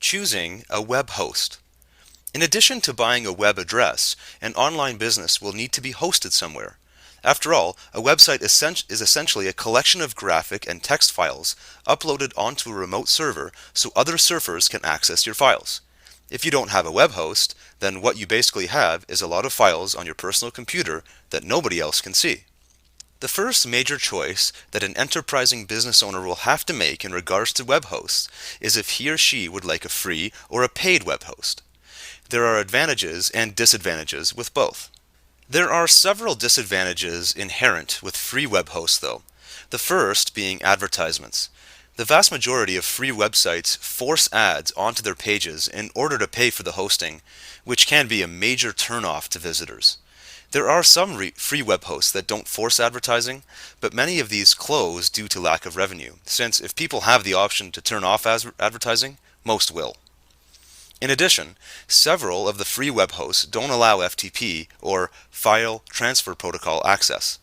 Choosing a web host. In addition to buying a web address, an online business will need to be hosted somewhere. After all, a website is essentially a collection of graphic and text files uploaded onto a remote server so other surfers can access your files. If you don't have a web host, then what you basically have is a lot of files on your personal computer that nobody else can see. The first major choice that an enterprising business owner will have to make in regards to web hosts is if he or she would like a free or a paid web host. There are advantages and disadvantages with both. There are several disadvantages inherent with free web hosts though, the first being advertisements. The vast majority of free websites force ads onto their pages in order to pay for the hosting, which can be a major turnoff to visitors. There are some free web hosts that don't force advertising, but many of these close due to lack of revenue, since if people have the option to turn off advertising, most will. In addition, several of the free web hosts don't allow FTP or File Transfer Protocol access.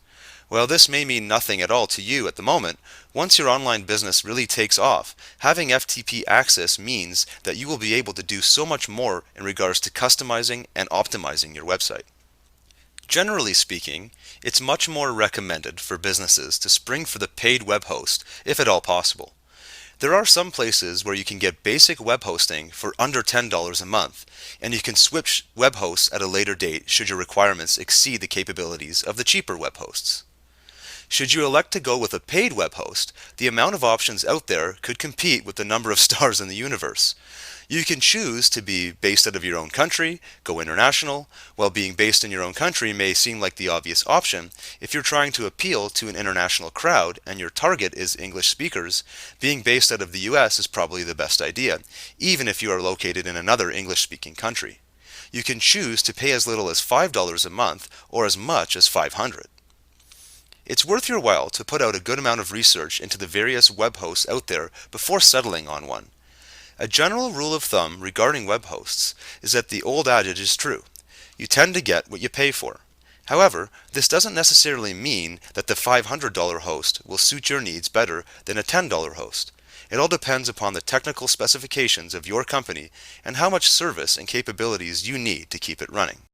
While this may mean nothing at all to you at the moment, once your online business really takes off, having FTP access means that you will be able to do so much more in regards to customizing and optimizing your website. Generally speaking, it's much more recommended for businesses to spring for the paid web host, if at all possible. There are some places where you can get basic web hosting for under $10 a month, and you can switch web hosts at a later date should your requirements exceed the capabilities of the cheaper web hosts. Should you elect to go with a paid web host, the amount of options out there could compete with the number of stars in the universe. You can choose to be based out of your own country, go international. While being based in your own country may seem like the obvious option, if you're trying to appeal to an international crowd and your target is English speakers, being based out of the US is probably the best idea, even if you are located in another English-speaking country. You can choose to pay as little as $5 a month or as much as $500. It's worth your while to put out a good amount of research into the various web hosts out there before settling on one. A general rule of thumb regarding web hosts is that the old adage is true. You tend to get what you pay for. However, this doesn't necessarily mean that the $500 host will suit your needs better than a $10 host. It all depends upon the technical specifications of your company and how much service and capabilities you need to keep it running.